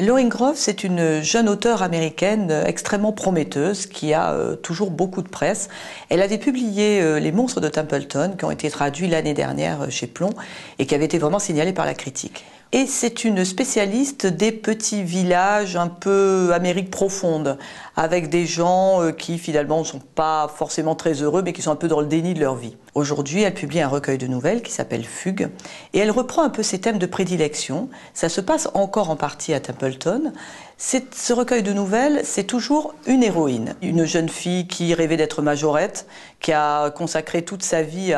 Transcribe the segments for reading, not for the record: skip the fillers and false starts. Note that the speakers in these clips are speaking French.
Lauren Groff, c'est une jeune auteure américaine extrêmement prometteuse qui a toujours beaucoup de presse. Elle avait publié Les Monstres de Templeton, qui ont été traduits l'année dernière chez Plomb et qui avaient été vraiment signalés par la critique. Et c'est une spécialiste des petits villages un peu Amérique profonde, avec des gens qui finalement ne sont pas forcément très heureux, mais qui sont un peu dans le déni de leur vie. Aujourd'hui, elle publie un recueil de nouvelles qui s'appelle Fugue, et elle reprend un peu ses thèmes de prédilection. Ça se passe encore en partie à Templeton. Ce recueil de nouvelles, c'est toujours une héroïne, une jeune fille qui rêvait d'être majorette, qui a consacré toute sa vie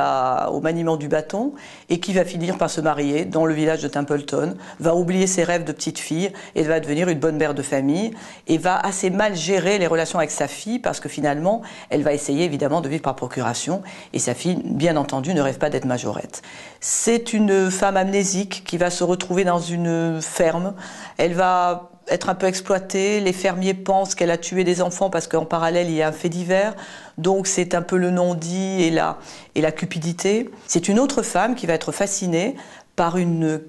au maniement du bâton et qui va finir par se marier dans le village de Templeton, va oublier ses rêves de petite fille et va devenir une bonne mère de famille et va assez mal gérer les relations avec sa fille parce que finalement, elle va essayer évidemment de vivre par procuration et sa fille, bien entendu, ne rêve pas d'être majorette. C'est une femme amnésique qui va se retrouver dans une ferme. Elle va être un peu exploitée, les fermiers pensent qu'elle a tué des enfants parce qu'en parallèle il y a un fait divers, donc c'est un peu le non-dit et la cupidité. C'est une autre femme qui va être fascinée par une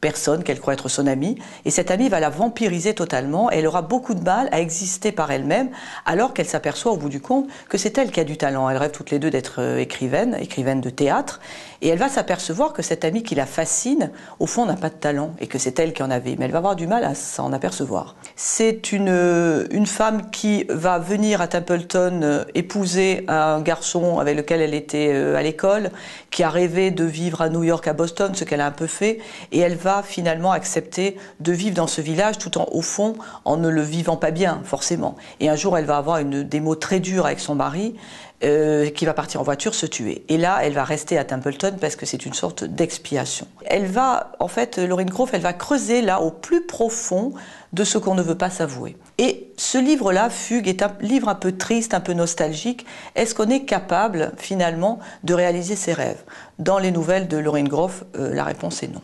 personne qu'elle croit être son amie, et cette amie va la vampiriser totalement, et elle aura beaucoup de mal à exister par elle-même, alors qu'elle s'aperçoit au bout du compte que c'est elle qui a du talent. Elles rêvent toutes les deux d'être écrivaine de théâtre, et elle va s'apercevoir que cette amie qui la fascine, au fond, n'a pas de talent, et que c'est elle qui en avait, mais elle va avoir du mal à s'en apercevoir. C'est une femme qui va venir à Templeton épouser un garçon avec lequel elle était à l'école, qui a rêvé de vivre à New York, à Boston, ce qu'elle a un peu fait, et elle va finalement accepter de vivre dans ce village tout au fond, en ne le vivant pas bien, forcément. Et un jour, elle va avoir des mots très durs avec son mari, qui va partir en voiture se tuer. Et là, elle va rester à Templeton parce que c'est une sorte d'expiation. Elle va, en fait, Lauren Groff, elle va creuser là au plus profond de ce qu'on ne veut pas s'avouer. Et ce livre-là, Fugue, est un livre un peu triste, un peu nostalgique. Est-ce qu'on est capable, finalement, de réaliser ses rêves? Dans les nouvelles de Lauren Groff, la réponse est non.